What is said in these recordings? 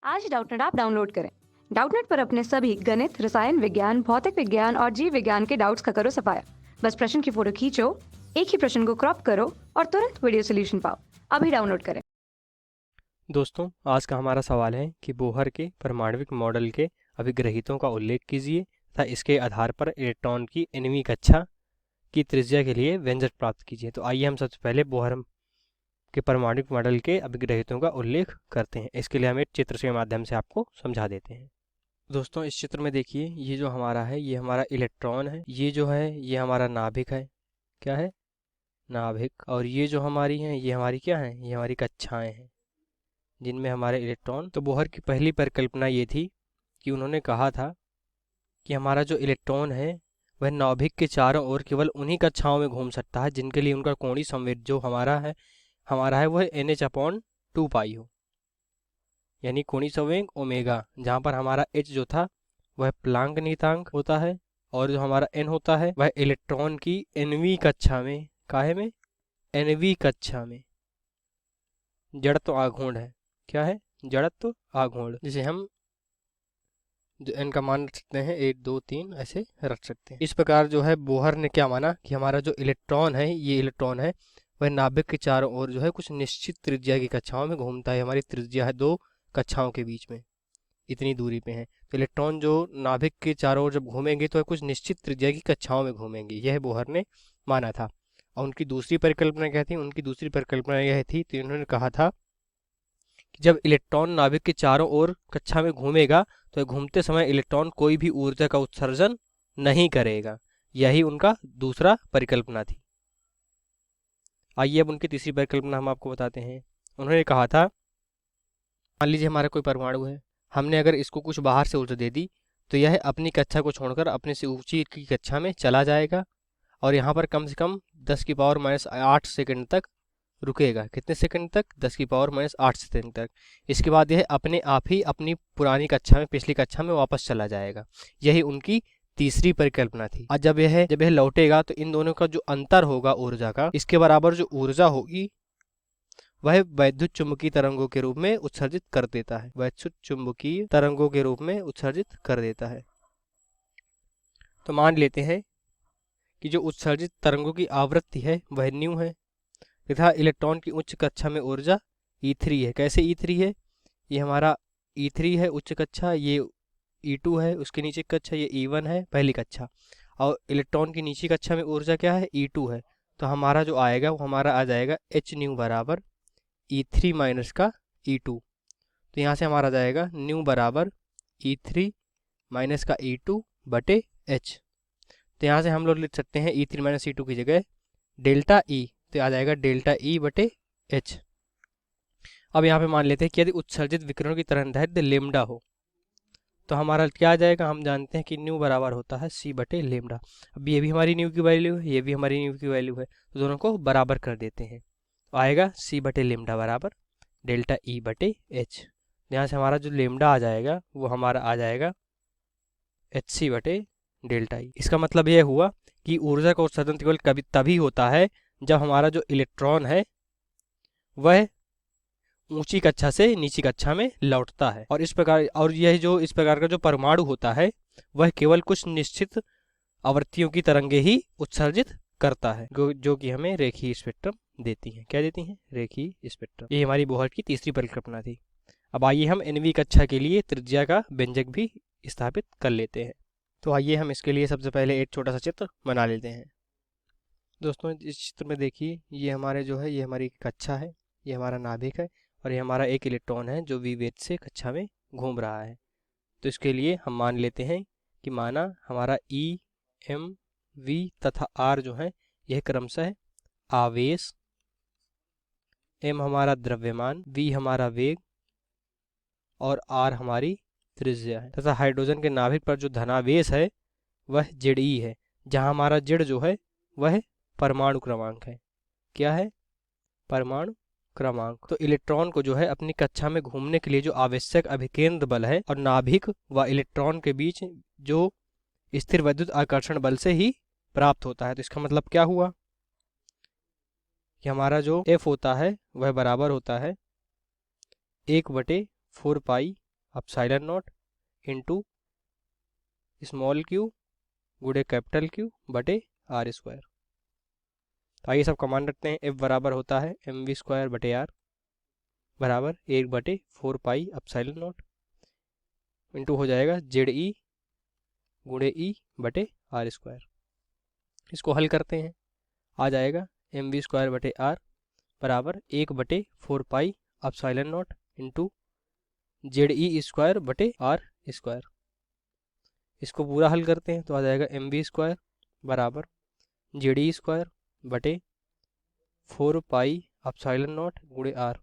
आज Doubtnut app download करें। Doubtnut पर अपने सभी गणित, रसायन विज्ञान, भौतिक विज्ञान और जीव विज्ञान के डाउट्स का करो सफाया। बस प्रश्न की फोटो खींचो, एक ही प्रश्न को क्रॉप करो और तुरंत वीडियो सोल्यूशन पाओ। अभी डाउनलोड करें। दोस्तों, आज का हमारा सवाल है कि बोहर के परमाणविक मॉडल के अभिग्रहितों का उल्लेख कीजिए तथा इसके आधार पर इलेक्ट्रॉन की nवीं कक्षा की त्रिज्या के लिए व्यंजक प्राप्त कीजिए। तो आइए हम सबसे पहले बोहर के परमाणविक मॉडल के अभिग्रहितों का उल्लेख करते हैं। इसके लिए हम एक चित्र के माध्यम से आपको समझा देते हैं। दोस्तों, इस चित्र में देखिए, ये जो हमारा है ये हमारा इलेक्ट्रॉन है, ये जो है ये हमारा नाभिक है। क्या है? नाभिक। और ये जो हमारी है ये हमारी क्या है? ये हमारी कक्षाएं हैं जिनमें हमारे इलेक्ट्रॉन। तो बोहर की पहली परिकल्पना ये थी कि उन्होंने कहा था कि हमारा जो इलेक्ट्रॉन है वह नाभिक के चारों ओर केवल उन्हीं कक्षाओं में घूम सकता है जिनके लिए उनका कोणीय संवेग जो हमारा है वह NH/2 पाई हो, यानी कोणीय संवेग ओमेगा, जहाँ पर हमारा H जो था वह प्लांक नियतांक होता है और जो हमारा N होता है वह इलेक्ट्रॉन की nवीं कक्षा में, काहे में? nवीं कक्षा में जड़त्व आघूर्ण है। क्या है? जड़त्व आघूर्ण, जिसे हम जो n का मान रख सकते हैं 1 2 3 ऐसे रख सकते हैं। इस प्रकार जो है बोहर ने क्या माना कि हमारा जो इलेक्ट्रॉन है ये इलेक्ट्रॉन है वह नाभिक के चारों ओर जो है कुछ निश्चित त्रिज्या की कक्षाओं में घूमता है। हमारी त्रिज्या है 2 कक्षाओं के बीच में, इतनी दूरी पे है। तो इलेक्ट्रॉन जो नाभिक के चारों ओर जब घूमेंगे तो कुछ निश्चित त्रिज्या की कक्षाओं में घूमेंगे, यह बोहर ने माना था। और उनकी दूसरी परिकल्पना क्या थी? उनकी दूसरी परिकल्पना यह थी, तो उन्होंने कहा था कि जब इलेक्ट्रॉन नाभिक के चारों ओर कक्षा में घूमेगा तो घूमते समय इलेक्ट्रॉन कोई भी ऊर्जा का उत्सर्जन नहीं करेगा। यही उनका दूसरा परिकल्पना थी। आइए अब उनकी तीसरी परिकल्पना हम आपको बताते हैं। उन्होंने कहा था, मान लीजिए हमारा कोई परमाणु है, हमने अगर इसको कुछ बाहर से ऊर्जा दे दी तो यह अपनी कक्षा को छोड़कर अपने से ऊंची की कक्षा में चला जाएगा और यहाँ पर कम से कम 10⁻⁸ सेकंड तक रुकेगा। कितने सेकंड तक? 10⁻⁸ सेकंड तक। इसके बाद यह अपने आप ही अपनी पुरानी कक्षा में, पिछली कक्षा में वापस चला जाएगा। यही उनकी तीसरी परिकल्पना थी। आज जब यह लौटेगा तो इन दोनों का जो अंतर होगा ऊर्जा का, इसके बराबर जो ऊर्जा होगी वह वैद्युत चुंबकीय तरंगों के रूप में उत्सर्जित कर देता है। वैद्युत चुंबकीय तरंगों के रूप में उत्सर्जित कर देता है। तो मान लेते हैं कि जो उत्सर्जित तरंगों की आवृत्ति है वह न्यू है तथा इलेक्ट्रॉन की उच्च कक्षा में ऊर्जा E3 है। कैसे E3 है? ये हमारा E3 है उच्च कक्षा, ये E2 है उसके नीचे कक्षा, ये E1 है पहली कक्षा, और इलेक्ट्रॉन की नीची कक्षा में ऊर्जा क्या है? E2 है। तो हमारा जो आएगा वो हमारा आ जाएगा H न्यू बराबर E3 माइनस का E2। तो यहाँ से हमारा जाएगा न्यू बराबर E3 माइनस का E2 बटे H। तो यहाँ से हम लोग लिख सकते हैं E3 माइनस E2 की जगह डेल्टा E, तो आ जाएगा डेल्टा E बटे H। अब यहाँ पे मान लेते हैं कि यदि उत्सर्जित विकिरण की तरंगदैर्घ्य लेमडा हो तो हमारा क्या आ जाएगा? हम जानते हैं कि न्यू बराबर होता है C बटे लेमडा। अब ये भी हमारी न्यू की वैल्यू है, ये भी हमारी न्यू की वैल्यू है, तो दोनों को बराबर कर देते हैं। तो आएगा C बटे लेमडा बराबर डेल्टा E बटे H। यहाँ से हमारा जो लेमडा आ जाएगा वो हमारा आ जाएगा HC बटे डेल्टा E। इसका मतलब यह हुआ कि ऊर्जा का उत्सर्जन केवल कभी तभी होता है जब हमारा जो इलेक्ट्रॉन है वह ऊंची कक्षा से नीची कक्षा में लौटता है। और इस प्रकार का जो परमाणु होता है वह केवल कुछ निश्चित आवृत्तियों की तरंगे ही उत्सर्जित करता है, जो कि हमें रेखीय स्पेक्ट्रम देती हैं। क्या देती हैं? रेखीय स्पेक्ट्रम। ये हमारी बोहर की तीसरी परिकल्पना थी। अब आइए हम nवीं कक्षा के लिए त्रिज्या का व्यंजक भी स्थापित कर लेते हैं। तो आइए हम इसके लिए सबसे पहले एक छोटा सा चित्र बना लेते हैं। दोस्तों, इस चित्र में देखिए, ये हमारे जो है ये हमारी कक्षा है, ये हमारा नाभिक है और ये हमारा एक इलेक्ट्रॉन है जो विवेद से कक्षा में घूम रहा है। तो इसके लिए हम मान लेते हैं कि माना हमारा E, M, V तथा R जो है यह क्रमशः आवेश, M हमारा द्रव्यमान, V हमारा वेग और R हमारी त्रिज्या है। तथा हाइड्रोजन के नाभिक पर जो धनावेश है वह ZE है, जहाँ हमारा Z जो है वह परमाणु क्रमांक है। क्या है? परमाणु क्रमांक। तो इलेक्ट्रॉन को जो है अपनी कक्षा में घूमने के लिए जो आवश्यक अभिकेंद्र बल है और नाभिक व इलेक्ट्रॉन के बीच जो स्थिर विद्युत आकर्षण बल से ही प्राप्त होता है। तो इसका मतलब क्या हुआ कि हमारा जो F होता है वह बराबर होता है 1/4 pi epsilon not into small Q गुणे कैपिटल क्यू बटे आर स्क्वायर। तो आइए सब कमांड रखते हैं। एफ बराबर होता है एम वी स्क्वायर बटे आर बराबर 1/4 पाई अपसाइलन नॉट इंटू हो जाएगा जेड ई गुणे ई बटे आर स्क्वायर। इसको हल करते हैं, आ जाएगा एम वी स्क्वायर बटे आर बराबर 1/4 pi epsilon not into Z E square बटे आर स्क्वायर। इसको पूरा हल करते हैं तो आ जाएगा एम वी स्क्वायर बराबर जेड ई स्क्वायर बटे 4 पाई अपसाइलन नॉट गुणे आर।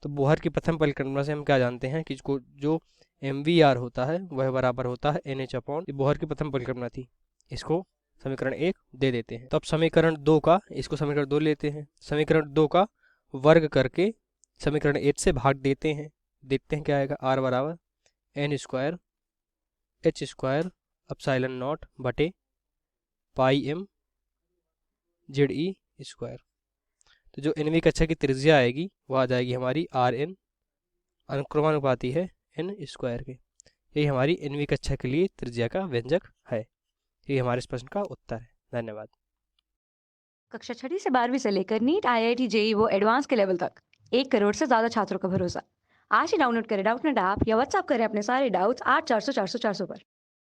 तो बोहर की प्रथम परिकल्पना से हम क्या जानते हैं कि जो एम वी आर होता है वह बराबर होता है एन एच अपॉन, बोहर की प्रथम परिकल्पना थी। इसको समीकरण 1 दे देते हैं। तो अब समीकरण 2 का, इसको समीकरण 2 लेते हैं, समीकरण 2 का वर्ग करके समीकरण 1 से भाग देते हैं। देखते हैं क्या आएगा। आर बराबर N square H square epsilon naught बटे pi M Z E square. तो जो एनवी कक्षा की त्रिज्या आएगी वह आ जाएगी हमारी आर एन अनुक्रमानुपाती है एन स्क्वायर के। यही हमारी एनवी कक्षा के लिए त्रिज्या का व्यंजक है। ये हमारे इस प्रश्न का उत्तर है। धन्यवाद। कक्षा 6ठी से 12वीं से लेकर नीट, IIT, JEE वो एडवांस के लेवल तक 1 करोड़ से ज्यादा छात्रों का भरोसा। आज ही डाउनलोड करें डाउटनेट ऐप या व्हाट्सएप करें अपने सारे डाउट्स 8400 400 400 पर।